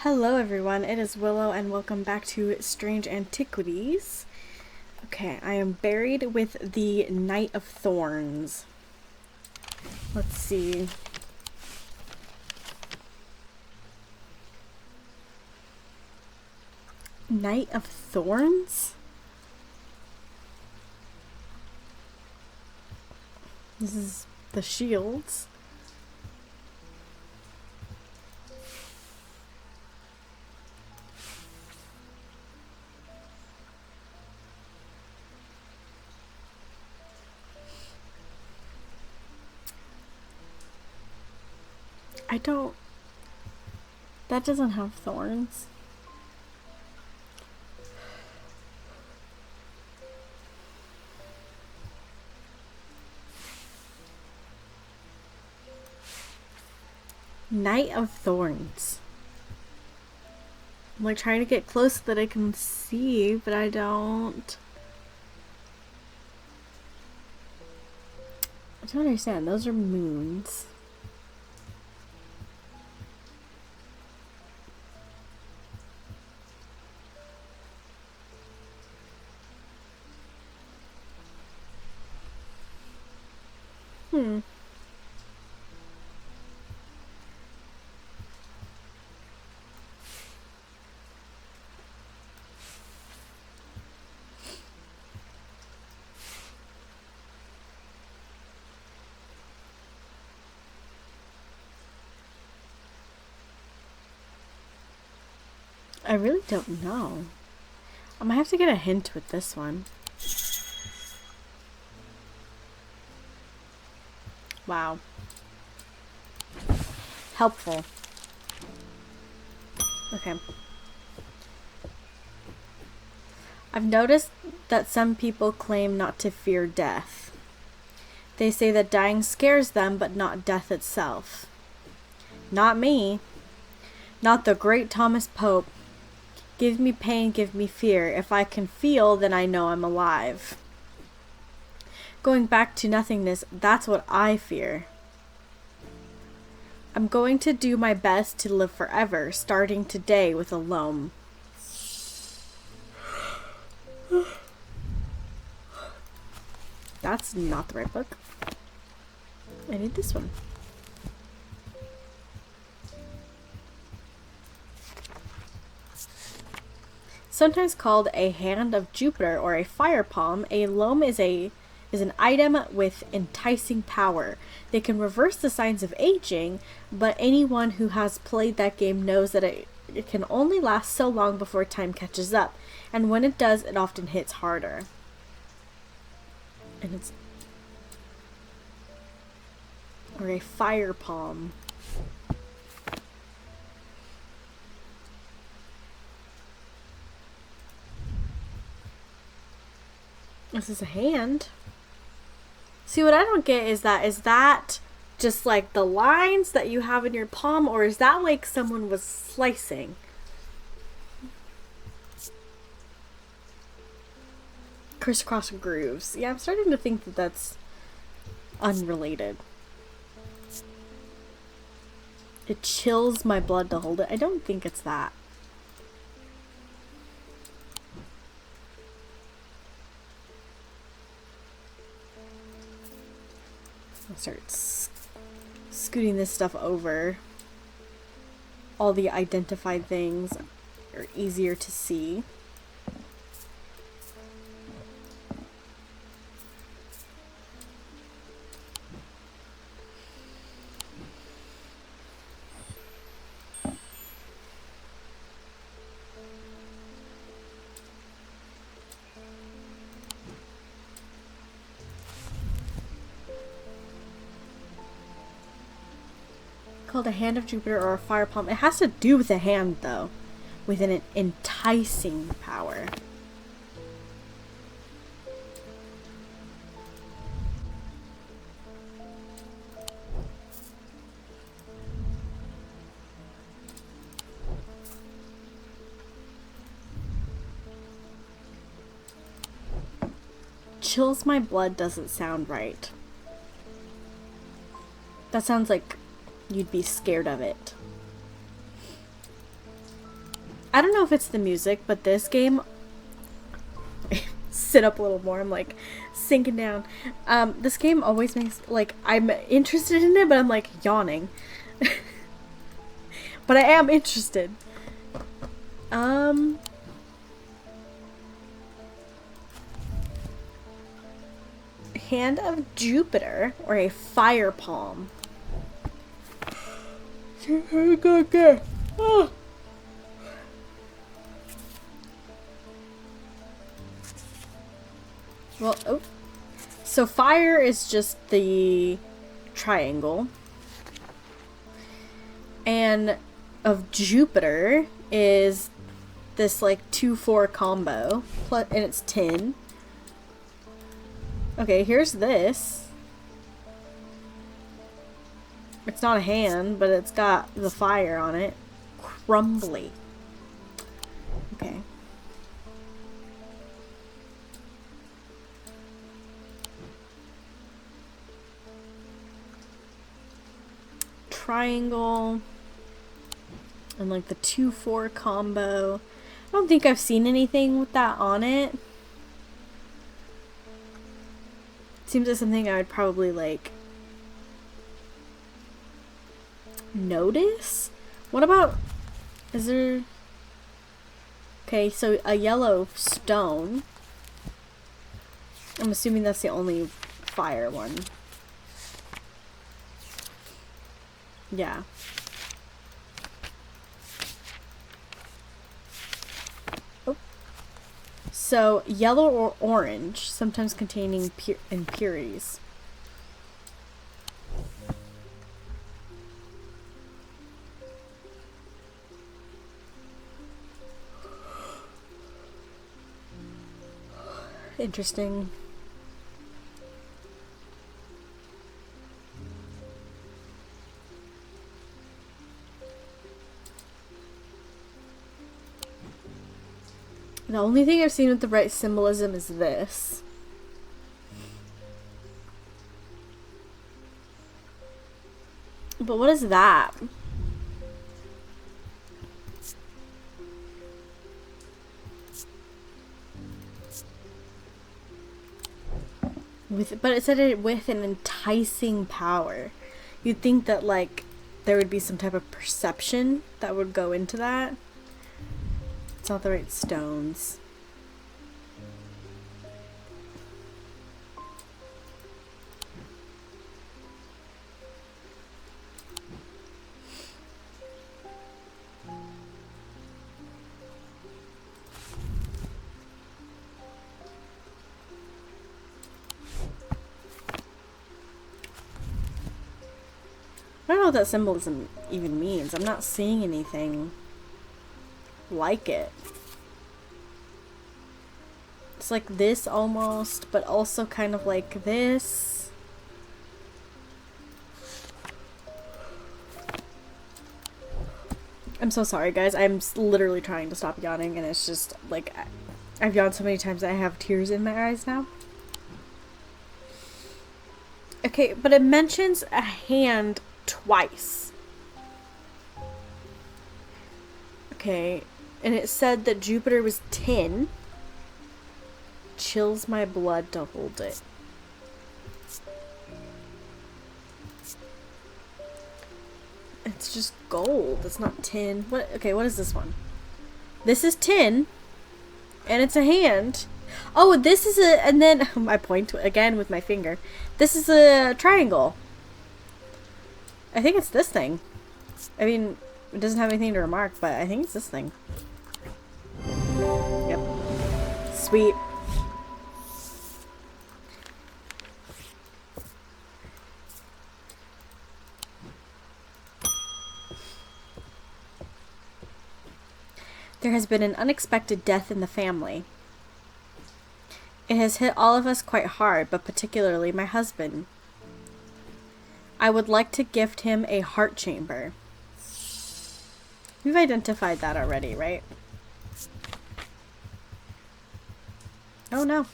Hello everyone, it is Willow and welcome back to Strange Antiquities. Okay, I am buried with the Knight of Thorns. Let's see. Knight of Thorns? This is the shields. That doesn't have thorns. Knight of Thorns. I'm like trying to get close so that I can see, but I don't understand. Those are moons. I really don't know. I might have to get a hint with this one. Wow. Helpful. Okay. I've noticed that some people claim not to fear death. They say that dying scares them, but not death itself. Not me. Not the great Thomas Pope. Give me pain, give me fear. If I can feel, then I know I'm alive. Going back to nothingness, that's what I fear. I'm going to do my best to live forever, starting today with a loam. That's not the right book. I need this one. Sometimes called a hand of Jupiter or a fire palm, a loam is an item with enticing power. They can reverse the signs of aging, but anyone who has played that game knows that it can only last so long before time catches up, and when it does, it often hits harder. And it's or a fire palm. This is a hand. See, what I don't get is that just like the lines that you have in your palm, or is that like someone was slicing? Crisscross grooves. Yeah, I'm starting to think that that's unrelated. It chills my blood to hold it. I don't think it's that. I'll start scooting this stuff over. All the identified things are easier to see. Called a hand of Jupiter or a fire palm. It has to do with a hand, though, with an enticing power. Chills my blood doesn't sound right. That sounds like you'd be scared of it. I don't know if it's the music, but this game, sit up a little more, I'm like sinking down. This game always makes, like, I'm interested in it, but I'm like yawning. But I am interested. Hand of Jupiter, or a fire palm. Oh. Well, oh. So fire is just the triangle. And of Jupiter is this like 2-4 combo. And it's tin. Okay, here's this. It's not a hand, but it's got the fire on it. Crumbly. Okay. Triangle. And like the 2-4 combo. I don't think I've seen anything with that on it. Seems like something I would probably like notice. What about, is there, okay, so a yellow stone. I'm assuming that's the only fire one. Yeah. Oh. So yellow or orange, sometimes containing impurities. Interesting. The only thing I've seen with the right symbolism is this. But what is that? But it said it with an enticing power. You'd think that like there would be some type of perception that would go into that. It's not the right stones. I don't know what that symbolism even means. I'm not seeing anything like it. It's like this almost, but also kind of like this. I'm so sorry, guys. I'm literally trying to stop yawning, and it's just like I've yawned so many times that I have tears in my eyes now. Okay, but it mentions a hand twice. Okay, and it said that Jupiter was tin. Chills my blood to hold it. It's just gold. It's not tin. What? Okay, what is this one? This is tin, and it's a hand. Oh, this is a, and then I point again with my finger. This is a triangle. I think it's this thing. I mean, it doesn't have anything to remark, but I think it's this thing. Yep. Sweet. There has been an unexpected death in the family. It has hit all of us quite hard, but particularly my husband. I would like to gift him a heart chamber. We've identified that already, right? Oh no.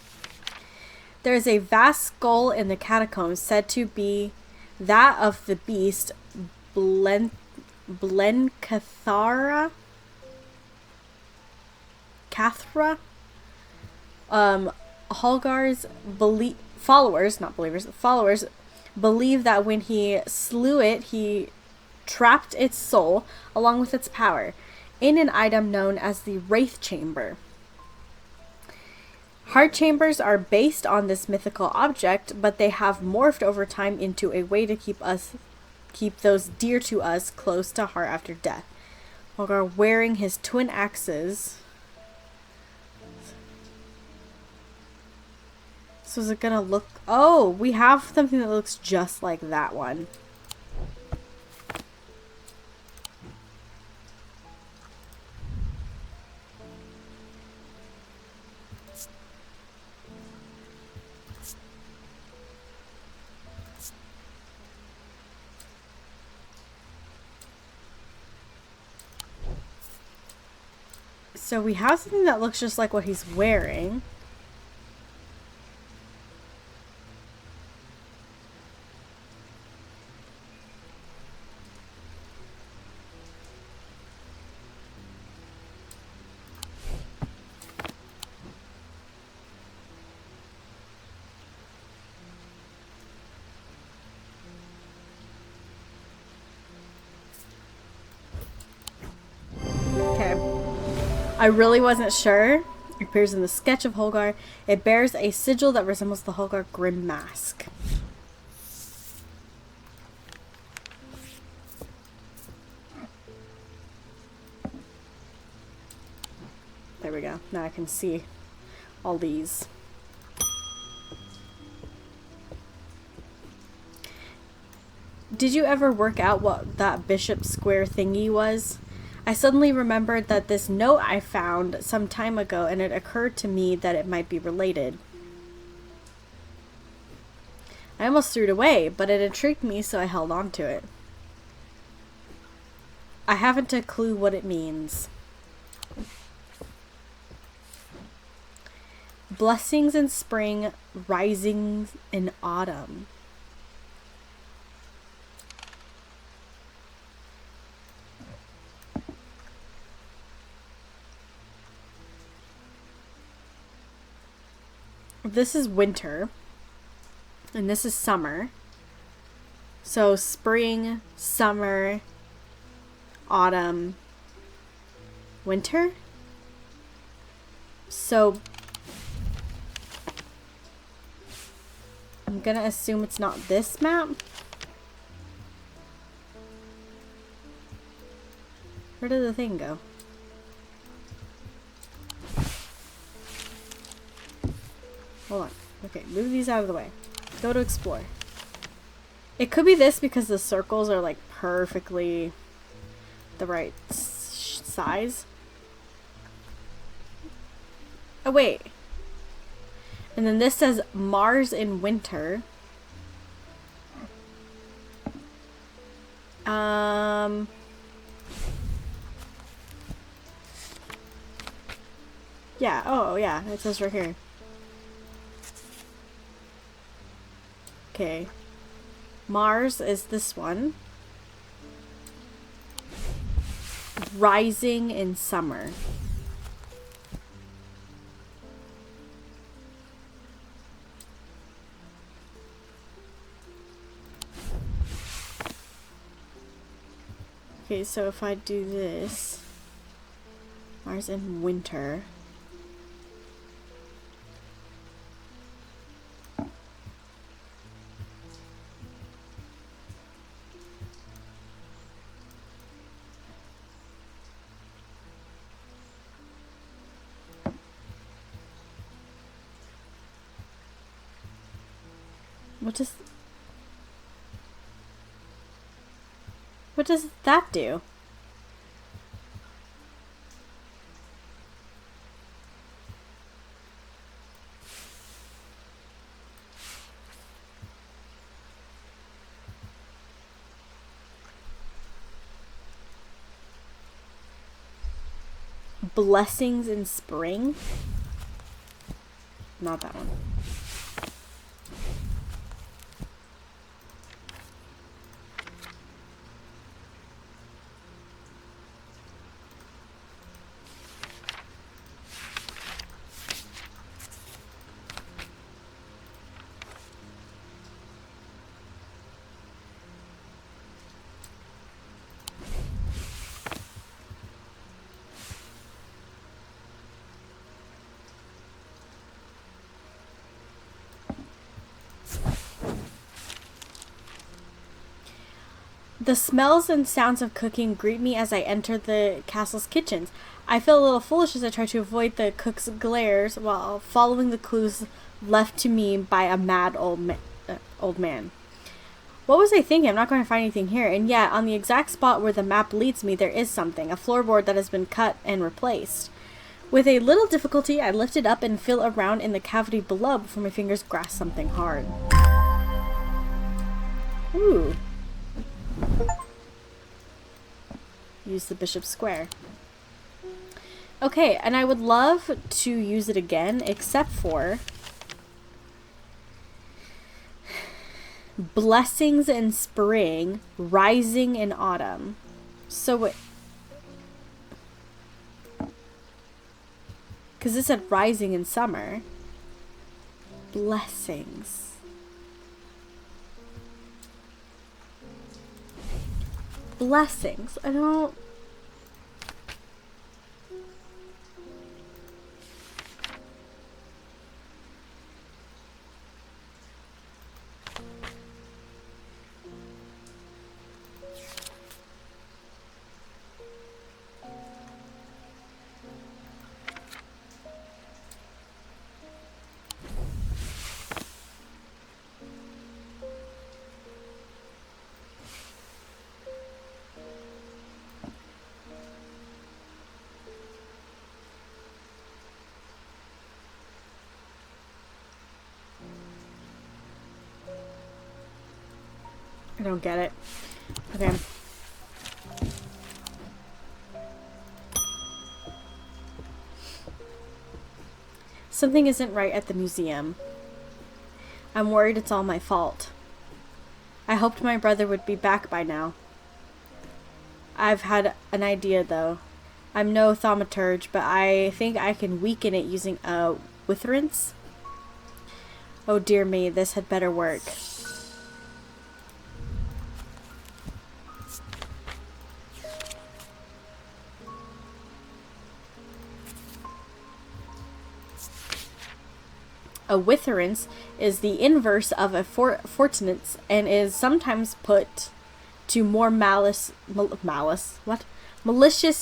There is a vast skull in the catacombs said to be that of the beast Blencathara. Cathra. Holgar's followers believe that when he slew it, he trapped its soul along with its power in an item known as the Wraith Chamber. Heart chambers are based on this mythical object, but they have morphed over time into a way to keep those dear to us close to heart after death. Holgar wearing his twin axes. So is it gonna look... Oh, we have something that looks just like that one. So we have something that looks just like what he's wearing. I really wasn't sure. It appears in the sketch of Holgar. It bears a sigil that resembles the Holgar Grim Mask. There we go. Now I can see all these. Did you ever work out what that bishop square thingy was? I suddenly remembered that this note I found some time ago, and it occurred to me that it might be related. I almost threw it away, but it intrigued me, so I held on to it. I haven't a clue what it means. Blessings in spring, risings in autumn. This is winter, and this is summer. So spring, summer, autumn, winter. So I'm gonna assume it's not this map. Where did the thing go? Hold on. Okay, move these out of the way. Go to explore. It could be this because the circles are like perfectly the right size. Oh, wait. And then this says Mars in winter. Yeah, oh yeah, it says right here. Okay. Mars is this one. Rising in summer. Okay, so if I do this, Mars in winter. What does that do? Blessings in spring? Not that one. The smells and sounds of cooking greet me as I enter the castle's kitchens. I feel a little foolish as I try to avoid the cook's glares while following the clues left to me by a mad old man. What was I thinking? I'm not going to find anything here. And yet, on the exact spot where the map leads me, there is something. A floorboard that has been cut and replaced. With a little difficulty, I lift it up and feel around in the cavity below before my fingers grasp something hard. Ooh. Use the bishop's square. Okay, and I would love to use it again, except for blessings in spring, rising in autumn. So what? Because it said rising in summer. Blessings. Blessings. I don't... I don't get it. Okay. Something isn't right at the museum. I'm worried it's all my fault. I hoped my brother would be back by now. I've had an idea, though. I'm no thaumaturge, but I think I can weaken it using a witherance. Oh dear me, this had better work. A witherance is the inverse of a fortinace and is sometimes put to more malicious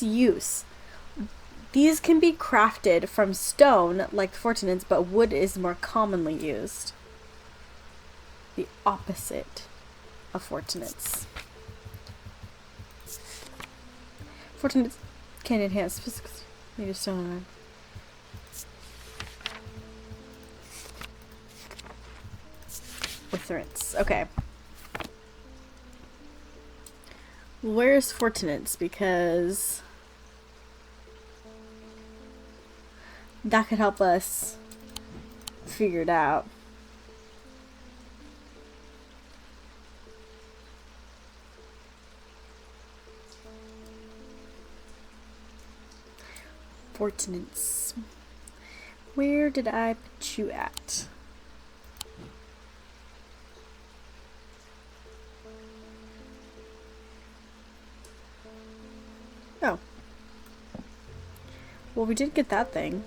use. These can be crafted from stone like fortinace, but wood is more commonly used. The opposite of fortinace. Fortinace can enhance physics. Need a stone. Witherance. Okay. Where's fortinace? Because that could help us figure it out. Fortinace. Where did I put you at? Oh. Well, we did get that thing.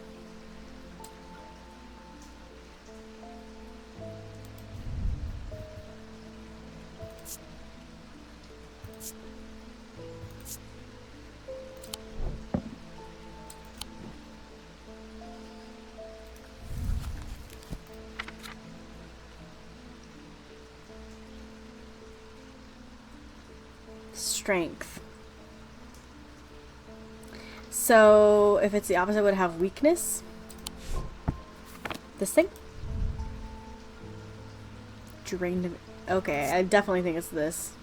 Strength. So, if it's the opposite, it would have weakness. This thing? Drained of... Okay, I definitely think it's this.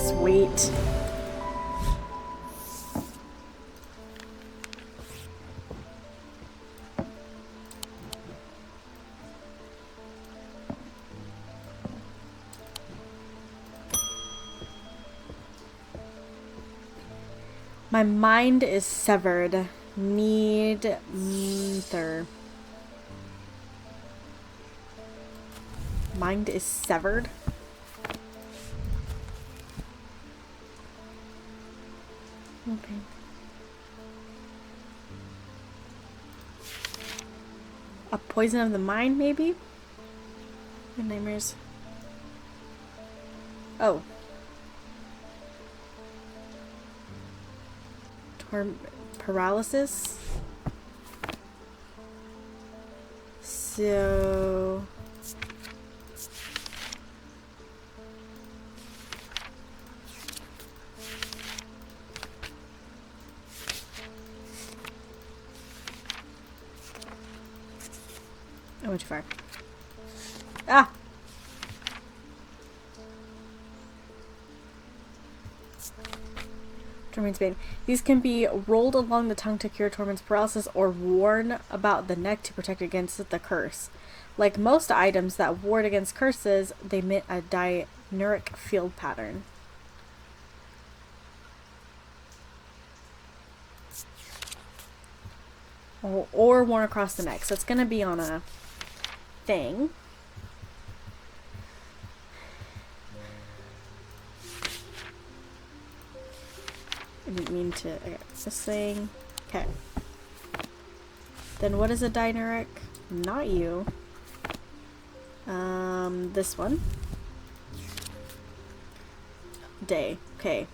Sweet. My mind is severed. Need ether. Mind is severed. Okay. A poison of the mind, maybe? Good nightmares. Oh. Paralysis. So... I went too far. Ah! Torment's Bane. These can be rolled along the tongue to cure Torment's paralysis or worn about the neck to protect against the curse. Like most items that ward against curses, they emit a diurneric field pattern. Or worn across the neck. So it's going to be on a thing. I didn't mean to. Okay, this thing. Okay. Then what is a diurneric? Not you. This one. Day. Okay.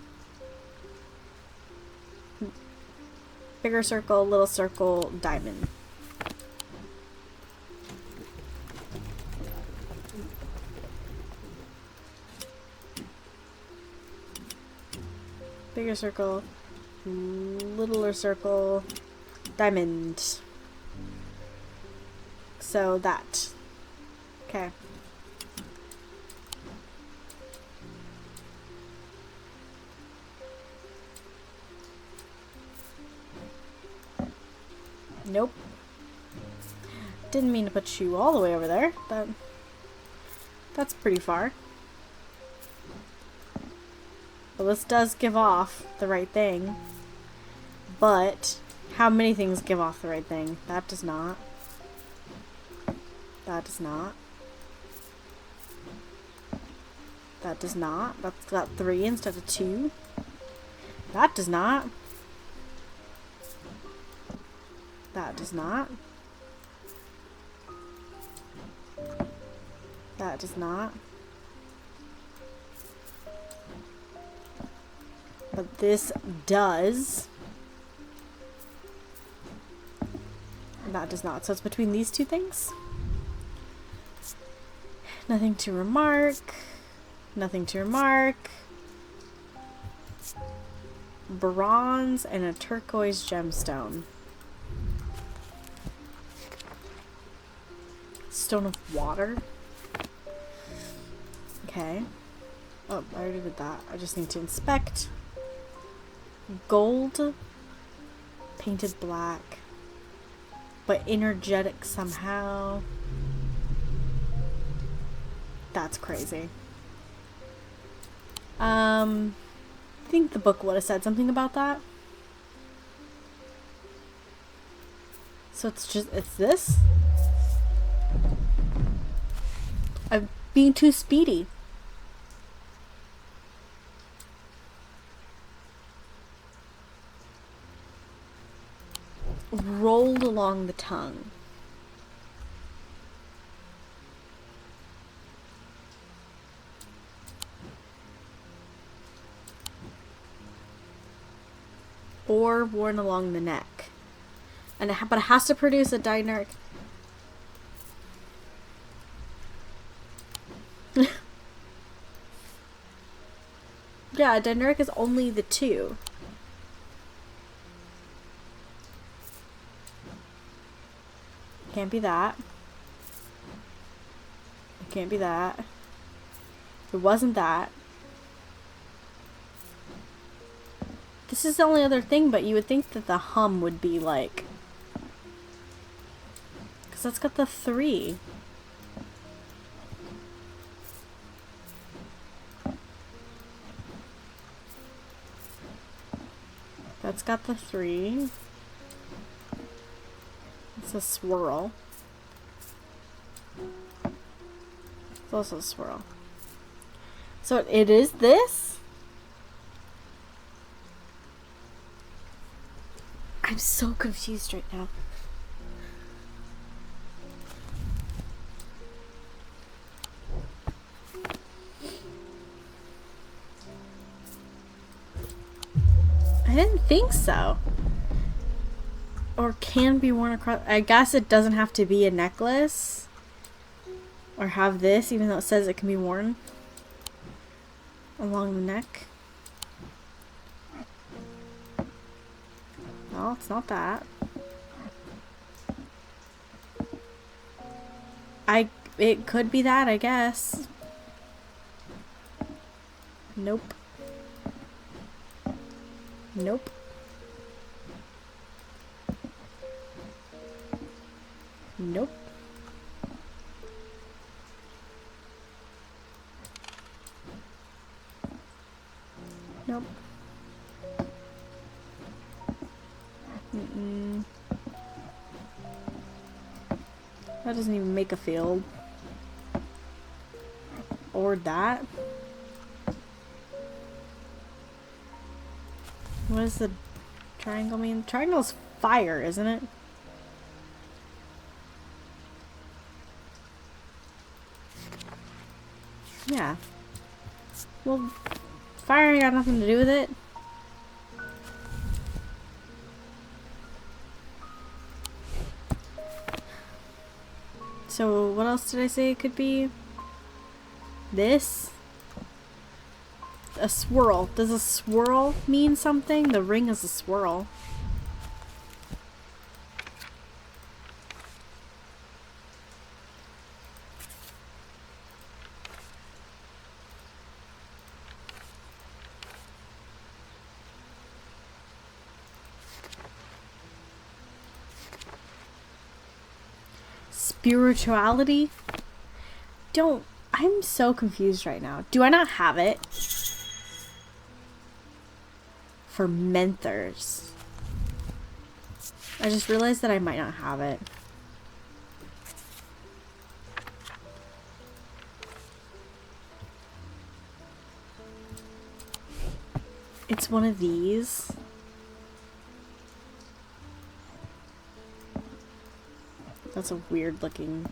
Bigger circle, little circle, diamond. Bigger circle, littler circle, diamond. So that. Okay. Nope. Didn't mean to put you all the way over there. That's pretty far. Well, this does give off the right thing. But how many things give off the right thing? That does not. That does not. That does not. That's got 3 instead of 2. That does not. That does not. That does not. But this does. That does not. So it's between these two things. Nothing to remark. Nothing to remark. Bronze and a turquoise gemstone. Stone of water. Okay. Oh, I already did that. I just need to inspect. Gold. Painted black. But energetic somehow. That's crazy. I think the book would have said something about that. So it's this? I'm being too speedy. Rolled along the tongue. Or worn along the neck. And but it has to produce a diurneric. Yeah, a diurneric is only the 2. Can't be that. It can't be that. It wasn't that. This is the only other thing, but you would think that the hum would be like... Because that's got the 3. That's got the 3. It's a swirl. It's also a swirl. So it is this? I'm so confused right now. didn't think so. Or can be worn across. I guess it doesn't have to be a necklace. Or have this, even though it says it can be worn along the neck. No, it's not that. It could be that, I guess. Nope. Nope. Nope. Nope. Mm-mm. That doesn't even make a field. Or that. What does the triangle mean? Triangle's fire, isn't it? Yeah. Well, fire ain't got nothing to do with it. So, what else did I say it could be? This? A swirl. Does a swirl mean something? The ring is a swirl. Spirituality? I'm so confused right now. Do I not have it? For Menthers. I just realized that I might not have it. It's one of these. That's a weird looking.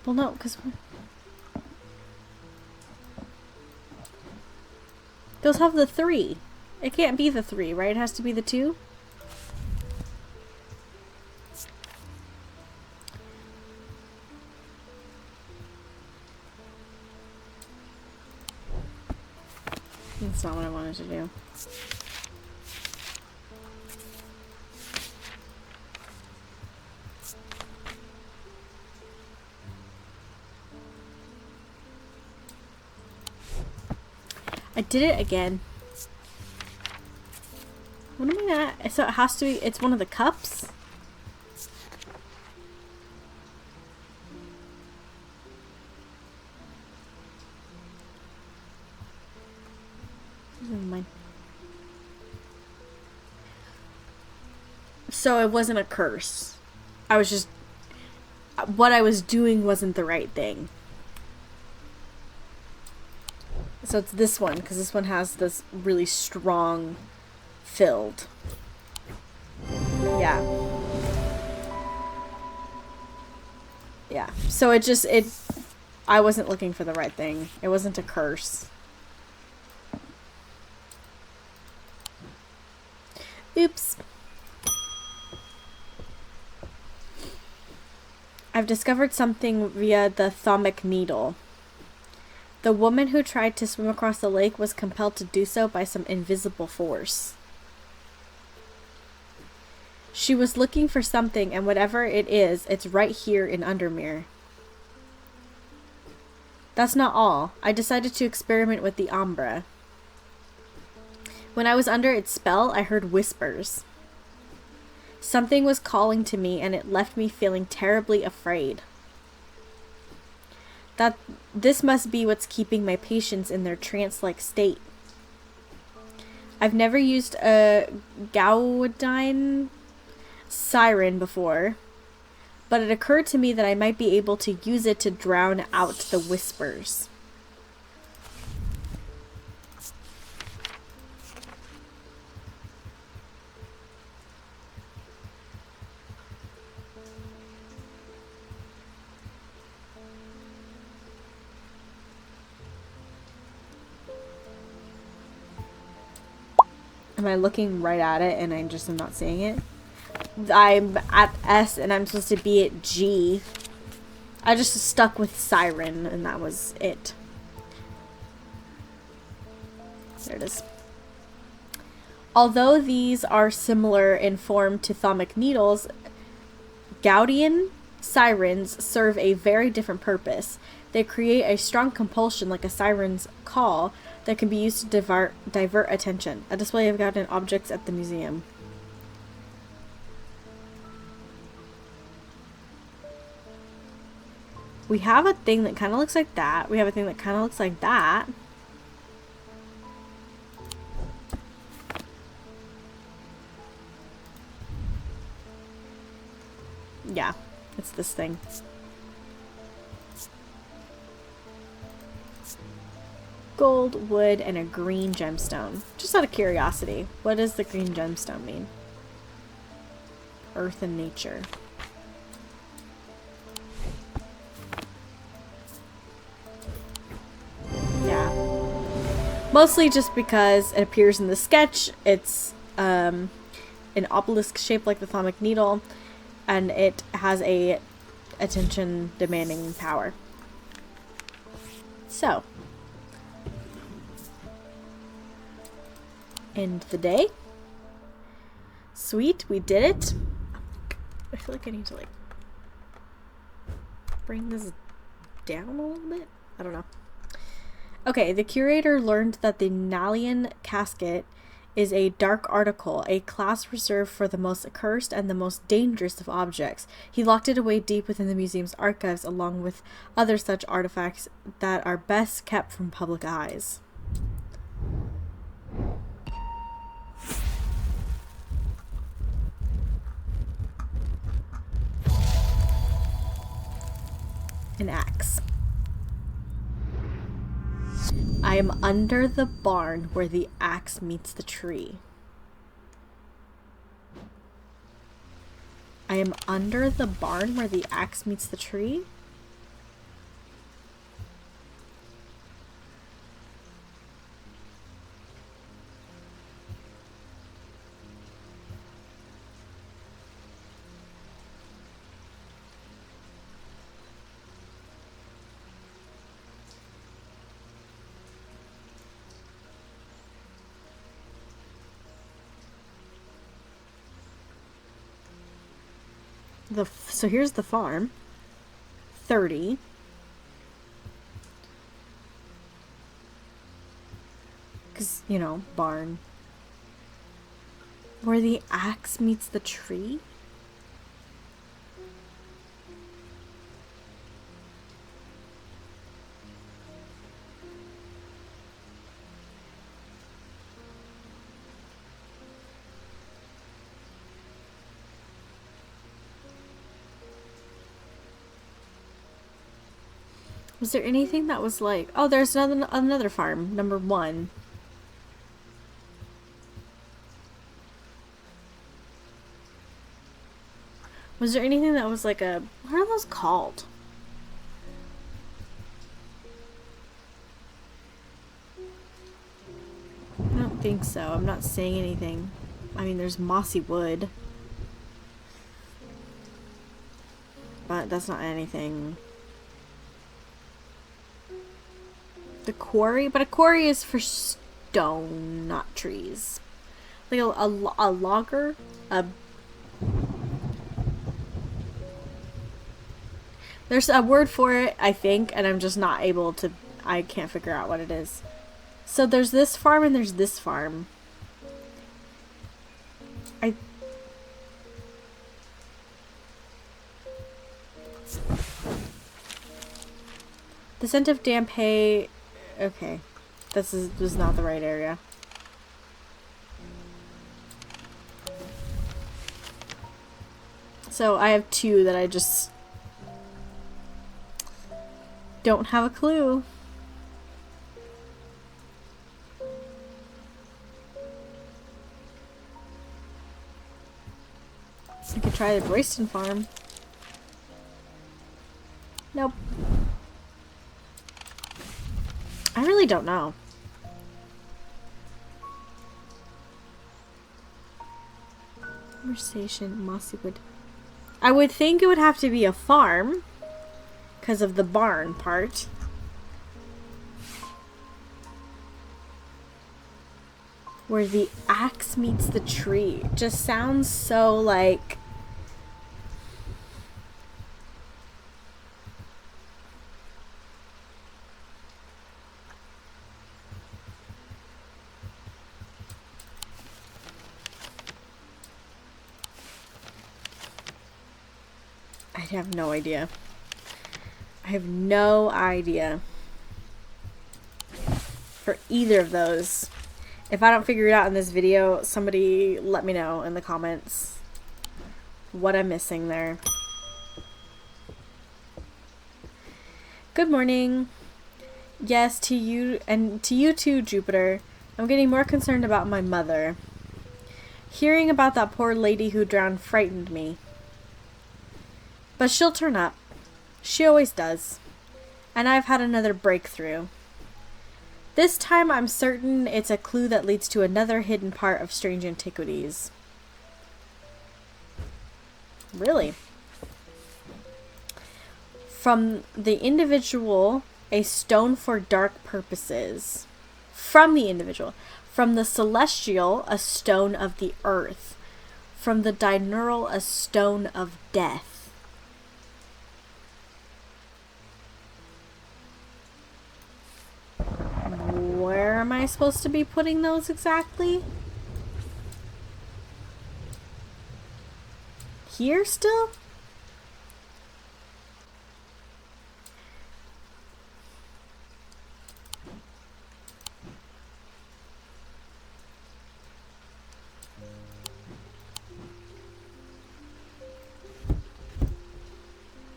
Well, no, because those have the 3. It can't be the 3, right? It has to be the 2. That's not what I wanted to do. I did it again. What am I at? So it has to be, it's one of the cups? Never mind. So it wasn't a curse. I was just, what I was doing wasn't the right thing. So it's this one, because this one has this really strong filled. Yeah. Yeah. So I wasn't looking for the right thing. It wasn't a curse. Oops. I've discovered something via the thymic needle. The woman who tried to swim across the lake was compelled to do so by some invisible force. She was looking for something, and whatever it is, it's right here in Undermere. That's not all. I decided to experiment with the Umbra. When I was under its spell, I heard whispers. Something was calling to me, and it left me feeling terribly afraid. This must be what's keeping my patients in their trance-like state. I've never used a Gaudian siren before, but it occurred to me that I might be able to use it to drown out the whispers. Am I looking right at it and I just am not seeing it? I'm at S and I'm supposed to be at G. I just stuck with siren and that was it. There it is. Although these are similar in form to thalamic needles, Gaudian sirens serve a very different purpose. They create a strong compulsion like a siren's call that can be used to divert attention. A display of Gaudian objects at the museum. We have a thing that kind of looks like that. We have a thing that kind of looks like that. Yeah, it's this thing. Gold, wood, and a green gemstone. Just out of curiosity, what does the green gemstone mean? Earth and nature. Yeah. Mostly just because it appears in the sketch. It's an obelisk shaped like the thalamic needle, and it has a attention demanding power. So, end the day. Sweet, we did it. I feel like I need to like bring this down a little bit. I don't know. Okay, the curator learned that the Nalian casket is a dark article, a class reserved for the most accursed and the most dangerous of objects. He locked it away deep within the museum's archives along with other such artifacts that are best kept from public eyes. An axe. I am under the barn where the axe meets the tree. I am under the barn where the axe meets the tree? So here's the farm. 30. Because, you know, barn. Where the axe meets the tree? Was there anything that was like... Oh, there's another farm. Number 1. Was there anything that was like a... What are those called? I don't think so. I'm not saying anything. I mean, there's mossy wood. But that's not anything... The quarry, but a quarry is for stone, not trees. Like a logger, there's a word for it, I think, and I'm just not able to, I can't figure out what it is. So there's this farm and there's this farm. The scent of damp hay. Okay, this was not the right area. So I have 2 that I just don't have a clue. I could try the Royston farm. Nope. I really don't know. Conversation, mossy wood. I would think it would have to be a farm because of the barn part. Where the axe meets the tree. Just sounds so like... I have no idea. I have no idea for either of those. If I don't figure it out in this video, somebody let me know in the comments what I'm missing there. Good morning. Yes, to you and to you too, Jupiter. I'm getting more concerned about my mother. Hearing about that poor lady who drowned frightened me. But she'll turn up. She always does. And I've had another breakthrough. This time I'm certain it's a clue that leads to another hidden part of Strange Antiquities. Really? From the individual, a stone for dark purposes. From the individual. From the celestial, a stone of the earth. From the diurnal, a stone of death. Where am I supposed to be putting those exactly? Here still?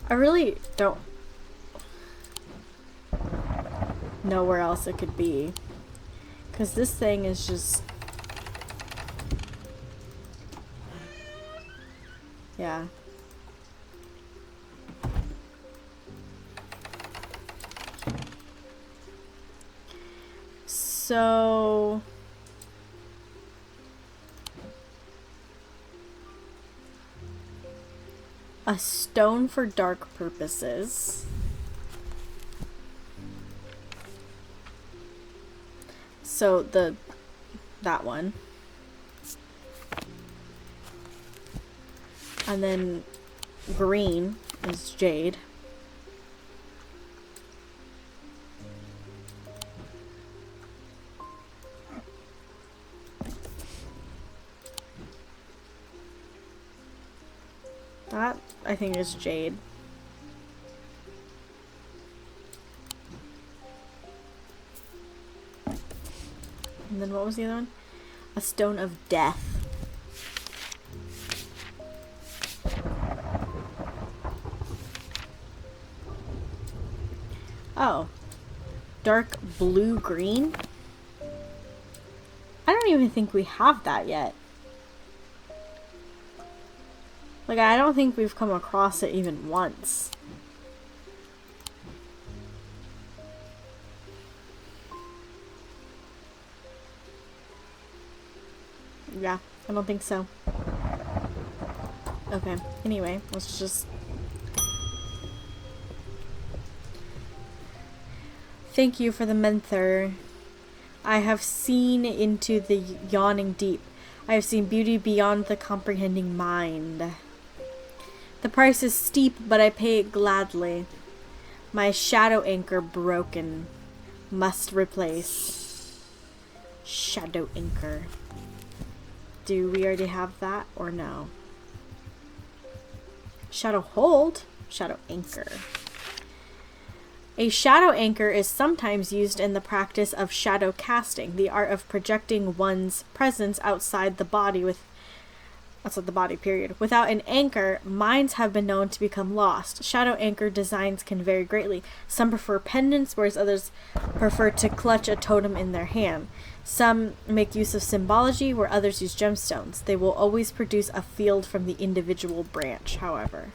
I really don't know where else it could be, because this thing is just, yeah. So a stone for dark purposes. So that one. And then green is jade. That I think is jade. And then what was the other one? A stone of death. Oh. Dark blue-green? I don't even think we have that yet. Like, I don't think we've come across it even once. Yeah, I don't think so. Okay, anyway, let's just... Thank you for the menther. I have seen into the yawning deep. I have seen beauty beyond the comprehending mind. The price is steep, but I pay it gladly. My shadow anchor broken. Must replace. Shadow anchor. Do we already have that or no? Shadow hold? Shadow anchor. A shadow anchor is sometimes used in the practice of shadow casting, the art of projecting one's presence outside the body period. Without an anchor, minds have been known to become lost. Shadow anchor designs can vary greatly. Some prefer pendants, whereas others prefer to clutch a totem in their hand. Some make use of symbology, where others use gemstones. They will always produce a field from the individual branch, however.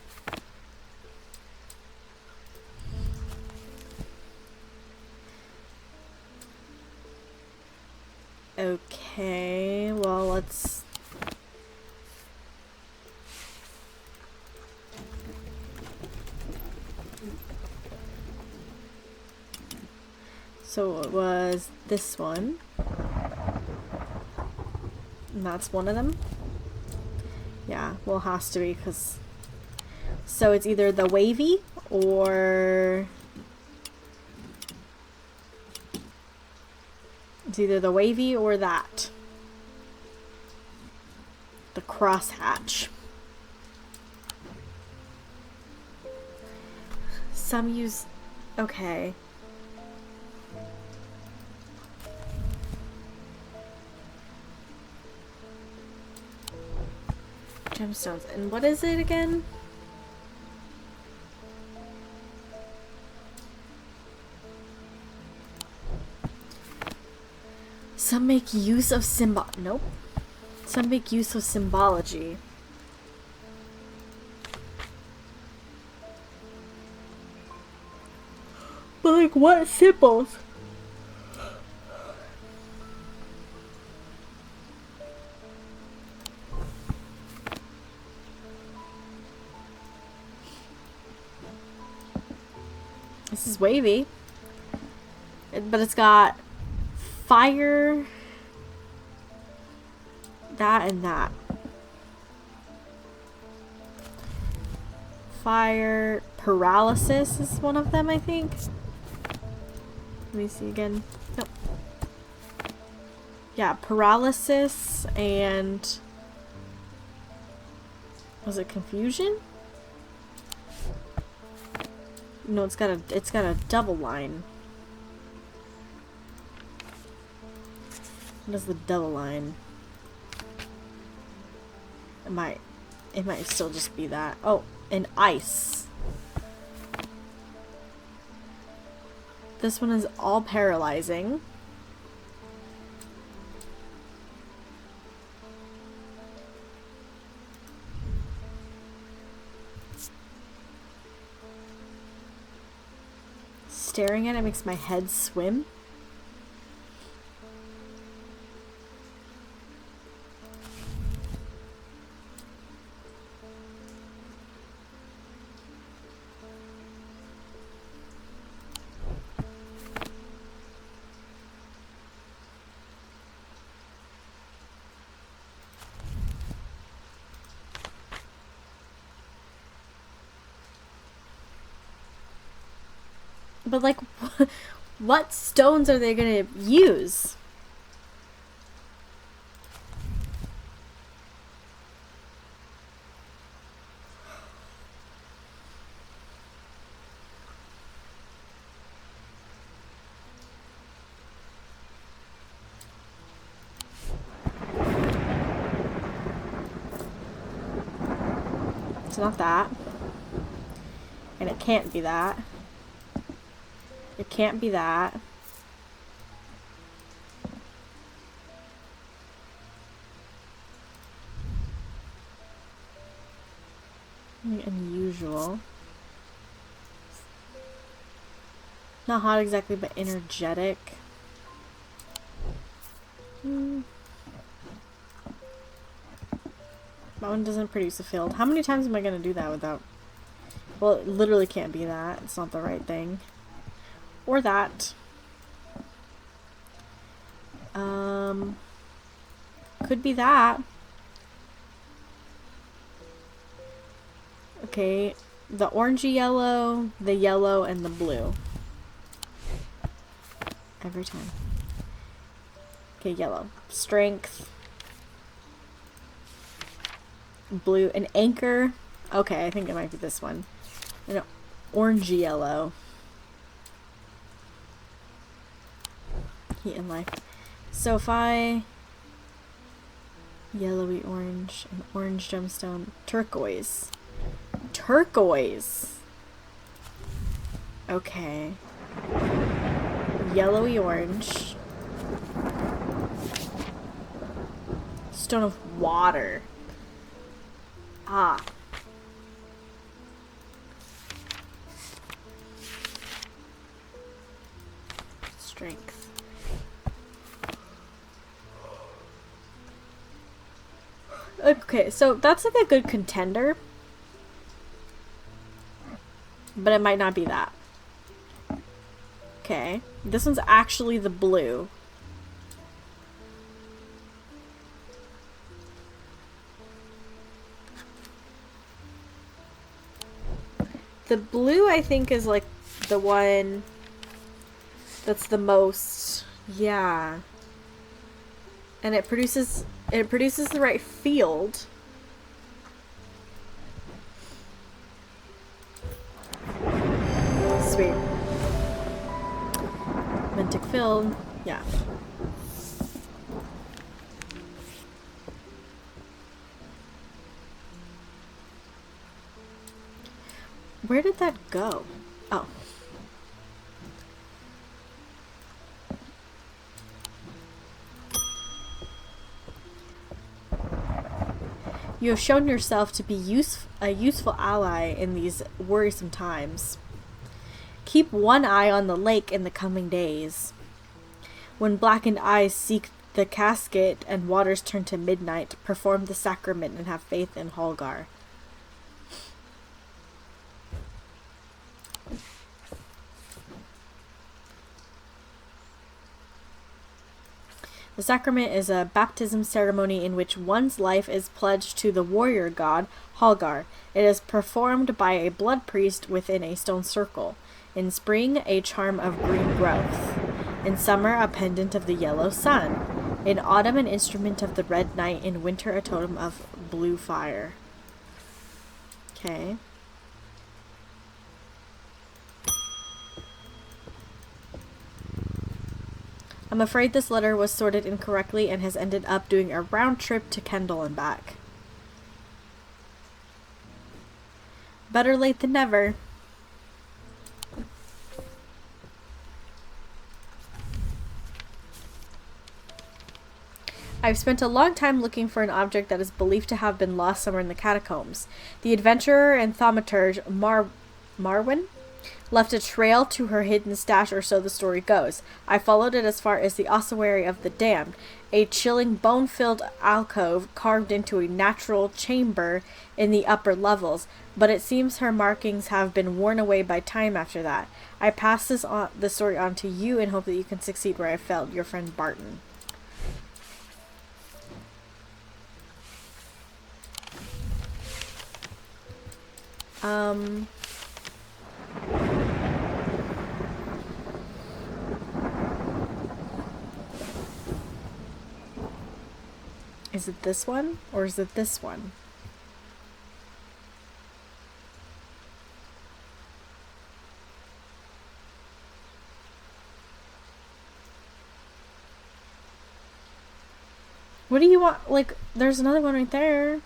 Okay, well, let's... So it was this one. And that's one of them? Yeah, well, it has to be, because... So it's either the wavy, or... It's either the wavy or that. The crosshatch. Some use... Okay. Gemstones. And what is it again? Some make use of Nope. Some make use of symbology. But like what symbols? This is wavy. But it's got fire, that, and that. Fire paralysis is one of them, I think. Let me see again. Nope. Yeah, paralysis and... Was it confusion? No, it's got a double line. What is the double line? It might still just be that. Oh, and ice. This one is all paralyzing. Staring at it makes my head swim. But like, what stones are they gonna use? It's not that. And it can't be that. It can't be that. Unusual. Not hot exactly, but energetic. That one doesn't produce a field. How many times am I going to do that without... Well, it literally can't be that. It's not the right thing. Or that. Could be that. Okay, the orangey yellow, the yellow, and the blue. Every time. Okay, yellow. Strength. Blue. An anchor. Okay, I think it might be this one. An orangey yellow. Heat and life. So if I... Yellowy orange, an orange gemstone, turquoise. Turquoise! Okay. Yellowy orange. Stone of water. Ah. Strength. Okay, so that's like a good contender. But it might not be that. Okay. This one's actually the blue. The blue, I think, is like the one that's the most, yeah. And it produces the right field. Sweet. Mintic field, yeah. Where did that go? Oh. You have shown yourself to be a useful ally in these worrisome times. Keep one eye on the lake in the coming days. When blackened eyes seek the casket and waters turn to midnight, perform the sacrament and have faith in Holgar. The sacrament is a baptism ceremony in which one's life is pledged to the warrior god, Holgar. It is performed by a blood priest within a stone circle. In spring, a charm of green growth. In summer, a pendant of the yellow sun. In autumn, an instrument of the red night. In winter, a totem of blue fire. Okay. I'm afraid this letter was sorted incorrectly and has ended up doing a round trip to Kendall and back. Better late than never. I've spent a long time looking for an object that is believed to have been lost somewhere in the catacombs. The adventurer and thaumaturge Marwyn left a trail to her hidden stash, or so the story goes. I followed it as far as the ossuary of the damned, a chilling bone-filled alcove carved into a natural chamber in the upper levels, but it seems her markings have been worn away by time after that. I pass the story on to you and hope that you can succeed where I failed. Your friend Barton. Is it this one, or is it this one? What do you want? Like, there's another one right there.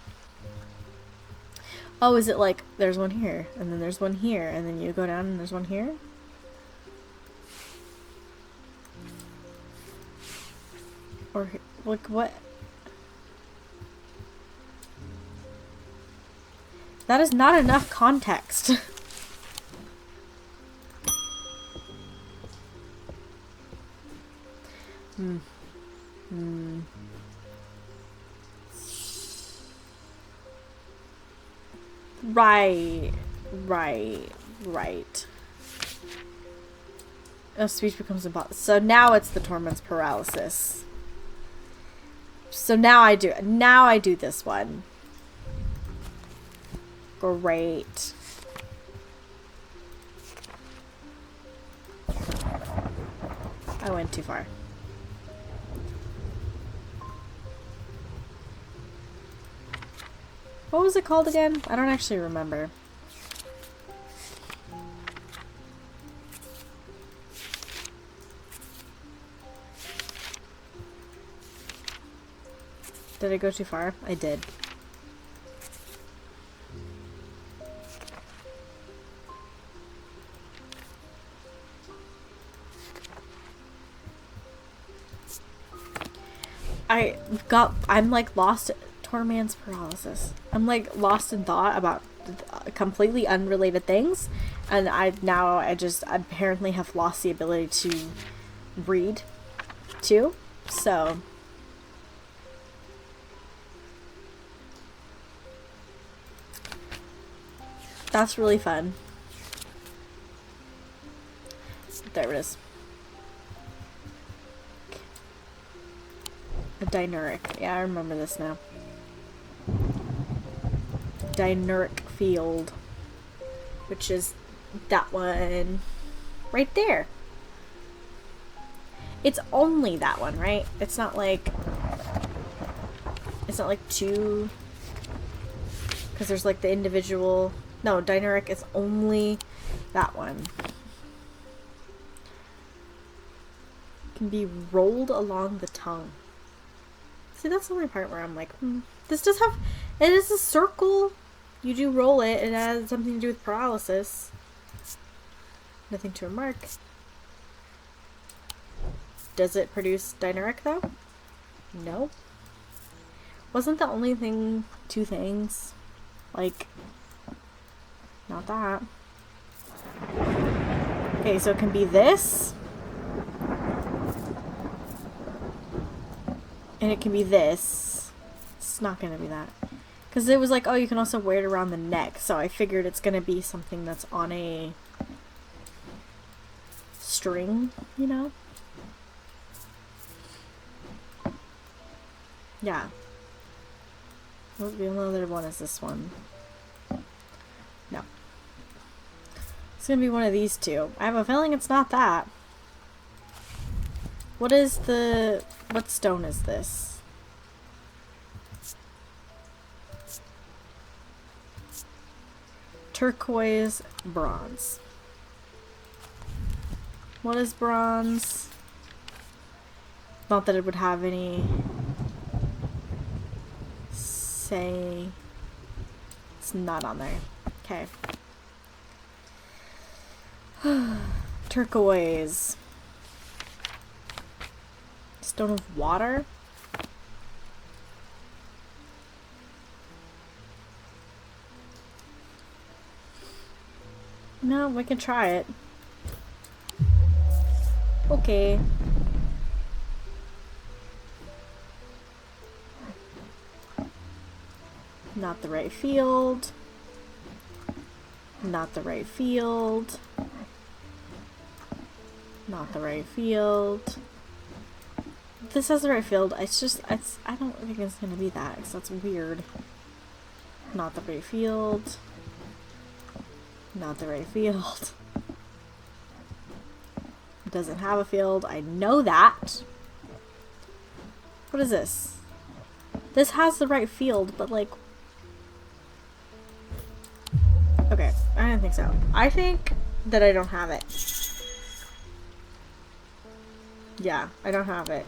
Oh, is it like, there's one here, and then there's one here, and then you go down and there's one here? Or, like, what? That is not enough context. Right. Oh, speech becomes impossible. So now it's the torment's paralysis. So now I do this one. Great. I went too far. What was it called again? I don't actually remember. Did I go too far? I did. I'm like lost. Torment's paralysis. I'm like lost in thought about completely unrelated things, and I just apparently have lost the ability to read too. So that's really fun. There it is. A dinuric. Yeah, I remember this now. Dinuric field. Which is that one right there. It's only that one, right? It's not like two, because there's like the individual. No, dinuric is only that one. Can be rolled along the tongue. See, that's the only part where I'm like, this does have, it is a circle. You do roll it. It has something to do with paralysis. Nothing to remark. Does it produce dinuric though? No. Wasn't the only thing two things? Like, not that. Okay, so it can be this. And it can be this. It's not gonna be that. Because it was like, oh, you can also wear it around the neck. So I figured it's gonna be something that's on a string, you know? Yeah. Well, the only other one is this one. No. It's gonna be one of these two. I have a feeling it's not that. What stone is this? Turquoise, bronze. What is bronze? Not that it would have any say. It's not on there. Okay. Turquoise. Stone of water. No, we can try it. Okay. Not the right field. Not the right field. Not the right field. This has the right field. I don't think it's gonna be that, because that's weird. Not the right field. Not the right field. It doesn't have a field. I know that. What is this? This has the right field, but like... Okay, I don't think so. I think that I don't have it. Yeah, I don't have it.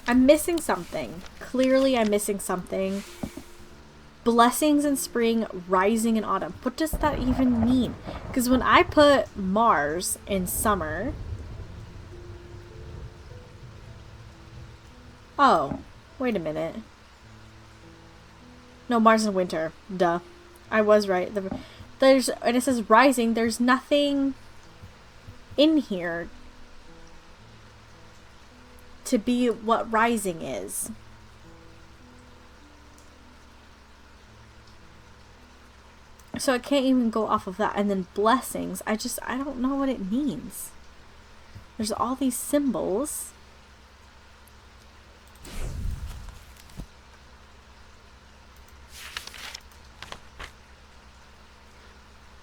I'm missing something. Clearly I'm missing something. Blessings in spring, rising in autumn. What does that even mean? Because when I put Mars in summer... Oh, wait a minute. No, Mars in winter. Duh. I was right. And it says rising. There's nothing in here to be what rising is. So I can't even go off of that. And then blessings, I don't know what it means. There's all these symbols.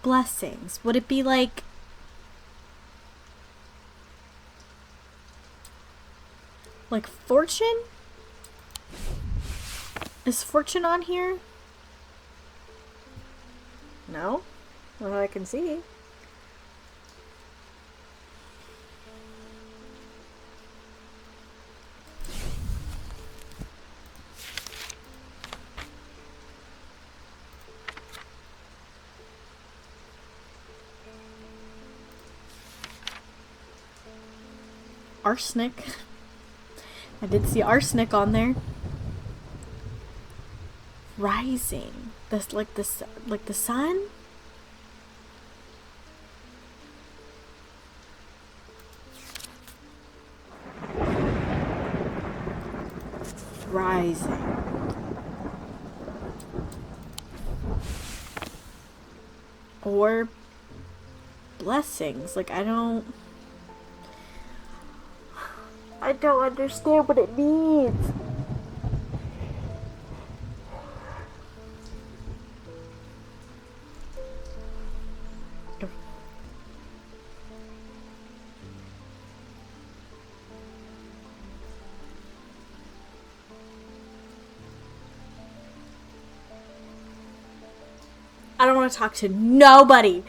Blessings. Would it be like... Like fortune? Is fortune on here? No? Not that I can see. Arsenic. I did see arsenic on there. Rising. That's like the sun? Rising. or blessings. Like, I don't understand what it means. I don't want to talk to nobody.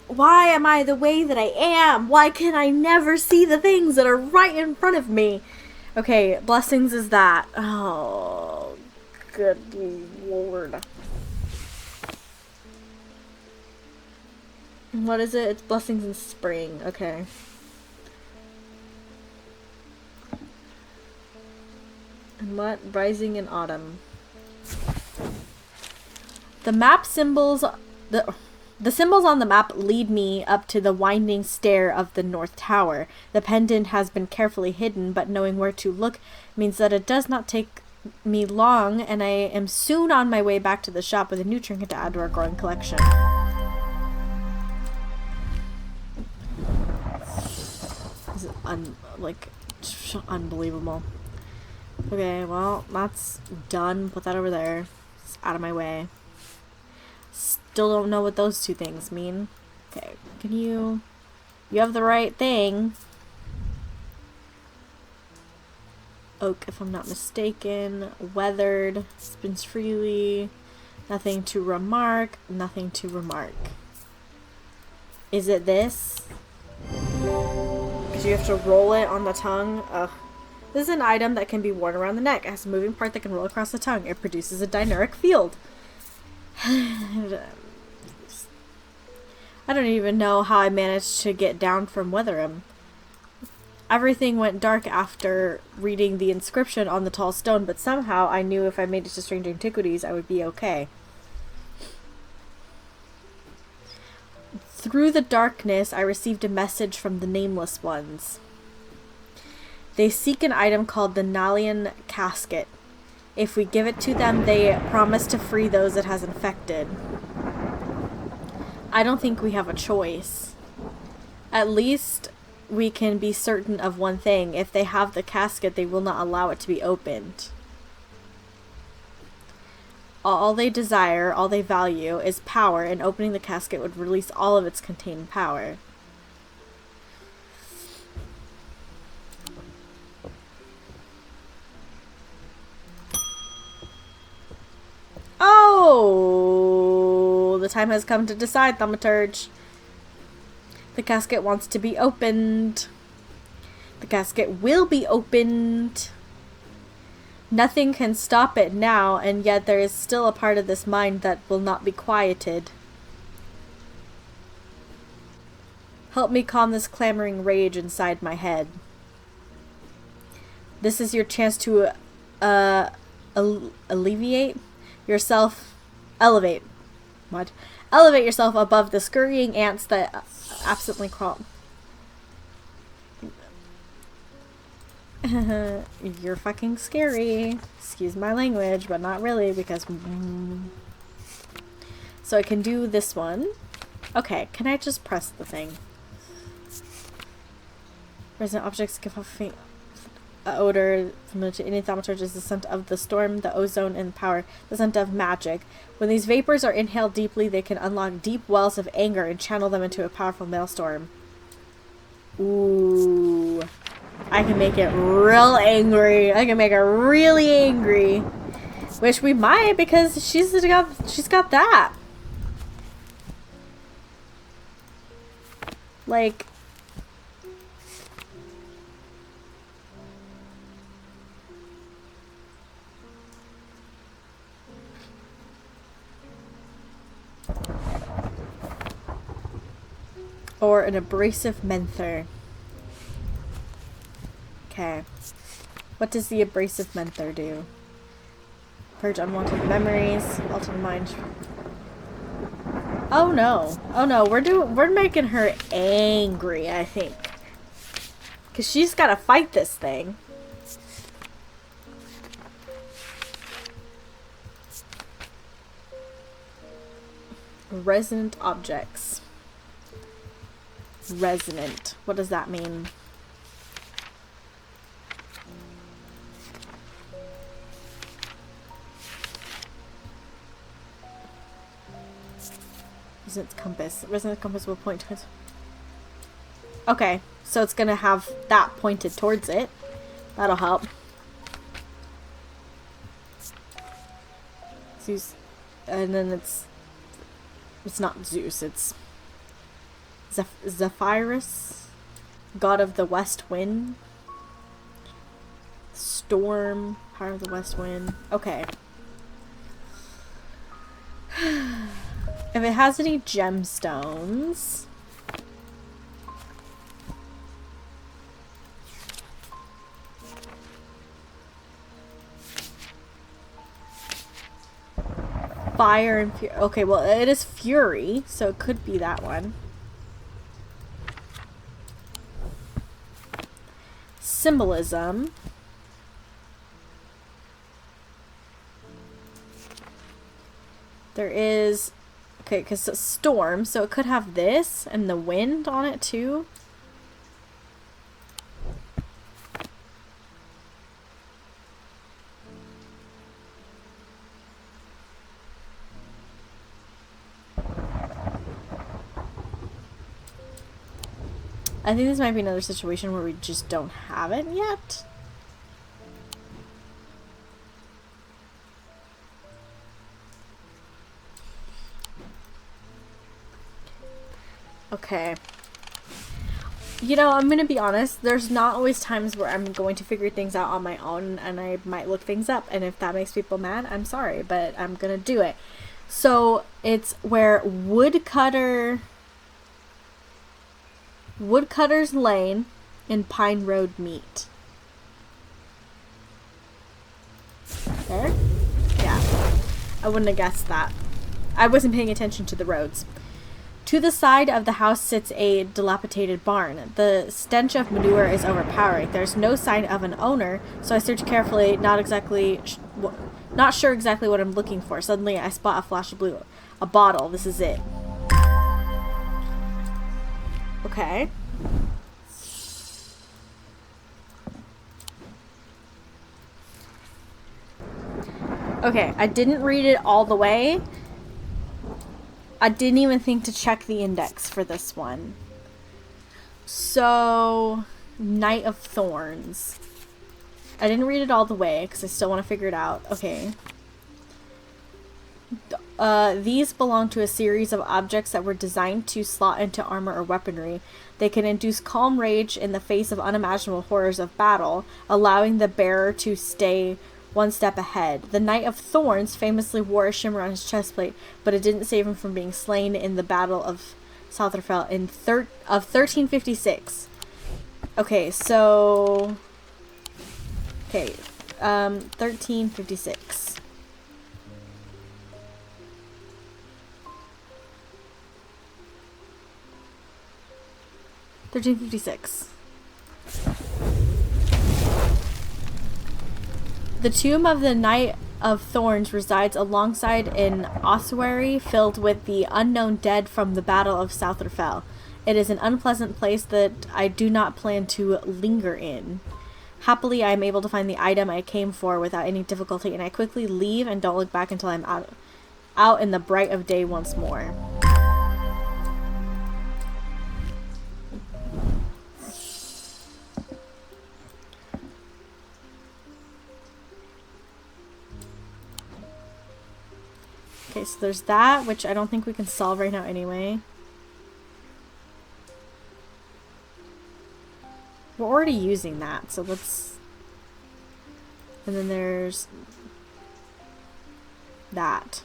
Why am I the way that I am? Why can I never see the things that are right in front of me? Okay, blessings is that. Oh, good Lord. What is it? It's blessings in spring. Okay. And what? Rising in autumn. The map symbols, the symbols on the map lead me up to the winding stair of the North Tower. The pendant has been carefully hidden, but knowing where to look means that it does not take me long, and I am soon on my way back to the shop with a new trinket to add to our growing collection. This is unbelievable. Okay, well, that's done. Put that over there. It's out of my way. Still don't know what those two things mean. Okay, can you have the right thing. Oak, if I'm not mistaken. Weathered, spins freely. Nothing to remark, nothing to remark. Is it this? Because you have to roll it on the tongue. Ugh. This is an item that can be worn around the neck. It has a moving part that can roll across the tongue. It produces a dynamic field. I don't even know how I managed to get down from Weatherim. Everything went dark after reading the inscription on the tall stone, but somehow I knew if I made it to Strange Antiquities, I would be okay. Through the darkness, I received a message from the Nameless Ones. They seek an item called the Nalian Casket. If we give it to them, they promise to free those it has infected. I don't think we have a choice. At least we can be certain of one thing. If they have the casket, they will not allow it to be opened. All they desire, all they value, is power, and opening the casket would release all of its contained power. Oh, the time has come to decide, Thaumaturge. The casket wants to be opened. The casket will be opened. Nothing can stop it now, and yet there is still a part of this mind that will not be quieted. Help me calm this clamoring rage inside my head. This is your chance to alleviate yourself. Elevate. What? Elevate yourself above the scurrying ants that absently crawl. You're fucking scary. Excuse my language, but not really, because... So I can do this one. Okay, can I just press the thing? Resident objects give off faint odor familiar to any thaumaturge is the scent of the storm, the ozone, and power, the scent of magic. When these vapors are inhaled deeply, they can unlock deep wells of anger and channel them into a powerful maelstrom. Ooh. I can make it real angry. I can make her really angry. Which we might, because she's got that. Like... Or an abrasive menther. Okay. What does the abrasive menther do? Purge unwanted memories, alter mind. Oh no. Oh no, we're making her angry, I think. Cause she's gotta fight this thing. Resonant objects. Resonant. What does that mean? Resonance compass. Resonance compass will point towards... Okay, so it's gonna have that pointed towards it. That'll help. Zeus. And then it's not Zeus, it's Zephyrus, god of the west wind. Storm, power of the west wind. Okay. If it has any gemstones... Fire and fury. Okay, well, it is fury, so it could be that one. Symbolism. There is... Okay, because it's storm, so it could have this and the wind on it too. I think this might be another situation where we just don't have it yet. Okay. You know, I'm gonna be honest, there's not always times where I'm going to figure things out on my own and I might look things up, and if that makes people mad, I'm sorry, but I'm gonna do it. So, it's where Woodcutter's Lane and Pine Road meet. There? Yeah. I wouldn't have guessed that. I wasn't paying attention to the roads. To the side of the house sits a dilapidated barn. The stench of manure is overpowering. There's no sign of an owner, so I search carefully, not sure exactly what I'm looking for. Suddenly, I spot a flash of blue. A bottle. This is it. Okay. Okay, I didn't read it all the way. I didn't even think to check the index for this one. So, Knight of Thorns. I didn't read it all the way because I still want to figure it out. Okay. These belong to a series of objects that were designed to slot into armor or weaponry. They can induce calm rage in the face of unimaginable horrors of battle, allowing the bearer to stay one step ahead. The Knight of Thorns famously wore a shimmer on his chestplate, but it didn't save him from being slain in the Battle of Southerfell in 1356. Okay, so... Okay, 1356. The tomb of the Knight of Thorns resides alongside an ossuary filled with the unknown dead from the Battle of Southerfell. It is an unpleasant place that I do not plan to linger in. Happily, I am able to find the item I came for without any difficulty, and I quickly leave and don't look back until I'm out in the bright of day once more. Okay, so there's that, which I don't think we can solve right now anyway. We're already using that, so let's... And then there's... that.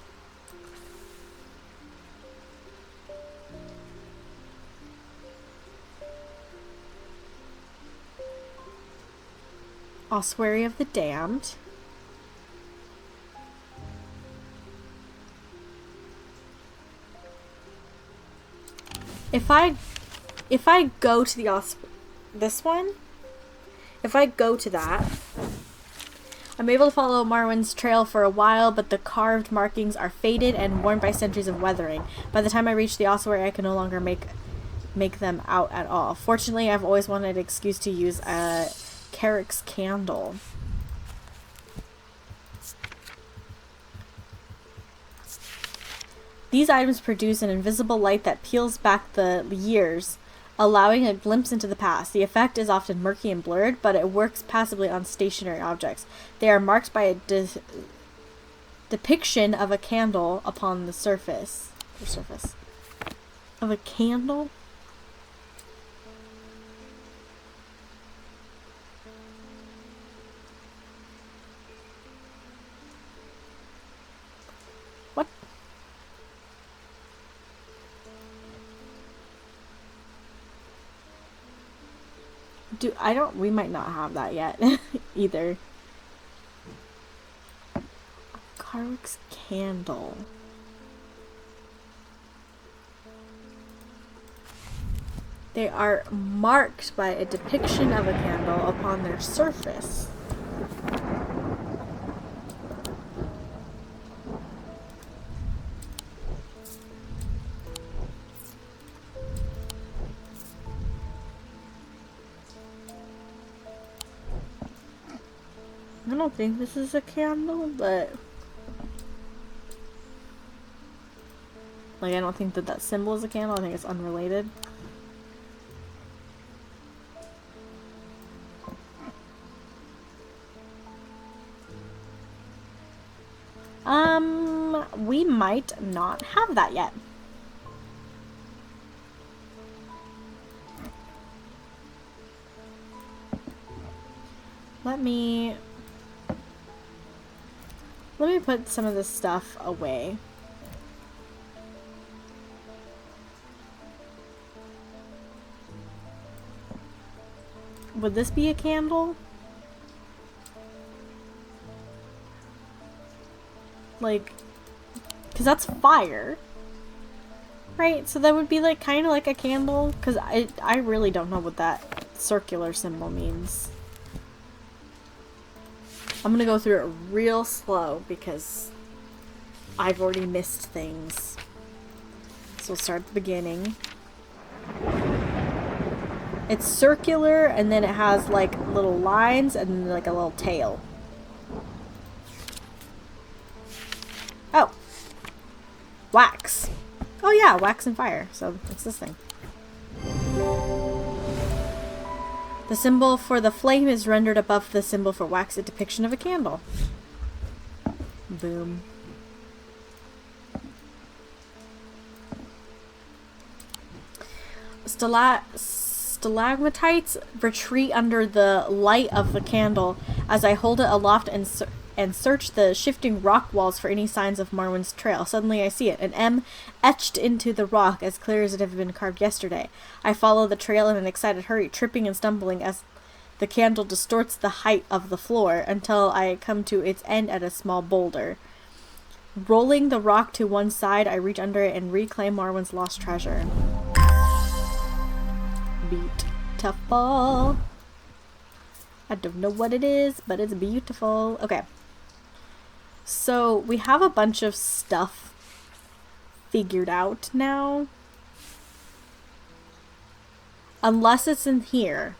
Ossuary of the Damned. If I go to the this one, if I go to that, I'm able to follow Marwyn's trail for a while, but the carved markings are faded and worn by centuries of weathering. By the time I reach the ossuary, I can no longer make them out at all. Fortunately, I've always wanted an excuse to use a Carrick's candle. These items produce an invisible light that peels back the years, allowing a glimpse into the past. The effect is often murky and blurred, but it works passively on stationary objects. They are marked by a depiction of a candle upon the surface. Of a candle? What? We might not have that yet either. Carrick's candle. They are marked by a depiction of a candle upon their surface. I don't think this is a candle, but like I don't think that symbol is a candle. I think it's unrelated. We might not have that yet. Let me put some of this stuff away. Would this be a candle? Like, because that's fire, right? So that would be like kind of like a candle, because I really don't know what that circular symbol means. I'm gonna go through it real slow because I've already missed things. So we'll start at the beginning. It's circular, and then it has like little lines and then like a little tail. Oh. Wax. Oh yeah, wax and fire. So it's this thing. The symbol for the flame is rendered above the symbol for wax, a depiction of a candle. Boom. Stalagmites retreat under the light of the candle as I hold it aloft and search the shifting rock walls for any signs of Marwyn's trail. Suddenly I see it, an M etched into the rock as clear as it had been carved yesterday. I follow the trail in an excited hurry, tripping and stumbling as the candle distorts the height of the floor until I come to its end at a small boulder. Rolling the rock to one side, I reach under it and reclaim Marwyn's lost treasure. Beautiful. I don't know what it is, but it's beautiful. Okay. So we have a bunch of stuff figured out now. Unless it's in here.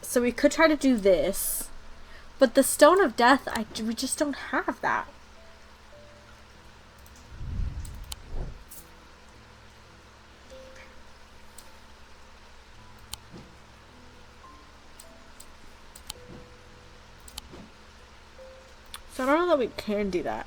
So we could try to do this. But the Stone of Death, we just don't have that. So I don't know that we can do that.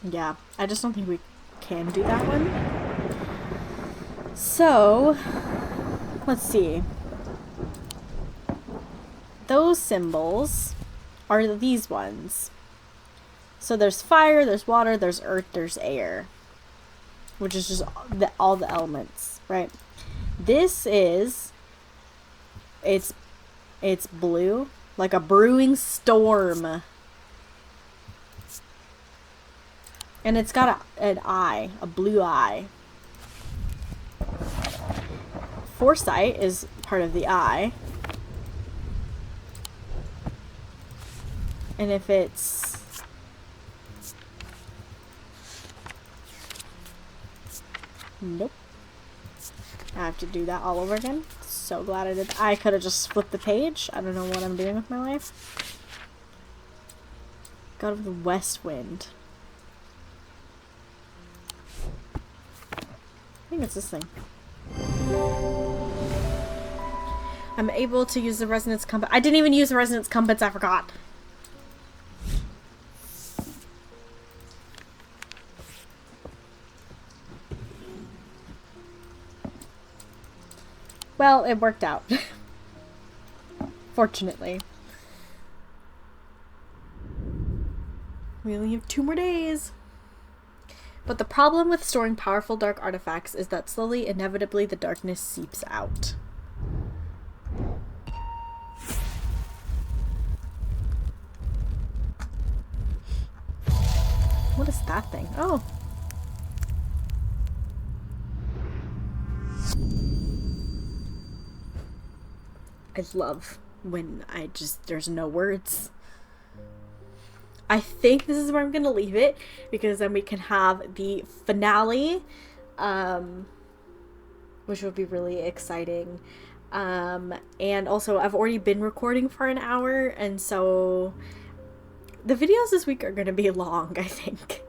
Yeah, I just don't think we can do that one. So, let's see. Those symbols are these ones. So there's fire, there's water, there's earth, there's air, which is just all the elements, right? This is, it's blue, like a brewing storm. And it's got an eye, a blue eye. Foresight is part of the eye. And if it's... Nope. I have to do that all over again. So glad I did. I could have just flipped the page. I don't know what I'm doing with my life. God of the West Wind. I think it's this thing. I'm able to use the resonance compass. I didn't even use the resonance compass. I forgot. Well, it worked out. Fortunately. We only have 2 more days. But the problem with storing powerful dark artifacts is that slowly, inevitably, the darkness seeps out. What is that thing? Oh. I love when there's no words. I think this is where I'm gonna leave it, because then we can have the finale, which will be really exciting. And also I've already been recording for an hour, and so the videos this week are gonna be long, I think.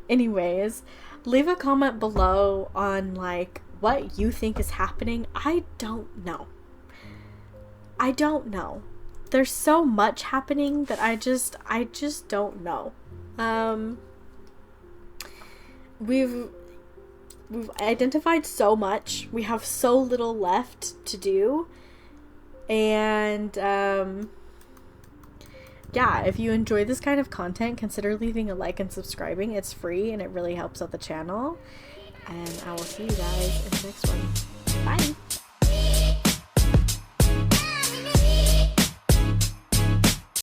Anyways, leave a comment below on like what you think is happening. I don't know. There's so much happening that I just don't know. We've identified so much. We have so little left to do. And yeah, if you enjoy this kind of content, consider leaving a like and subscribing. It's free and it really helps out the channel. And I will see you guys in the next one. Bye!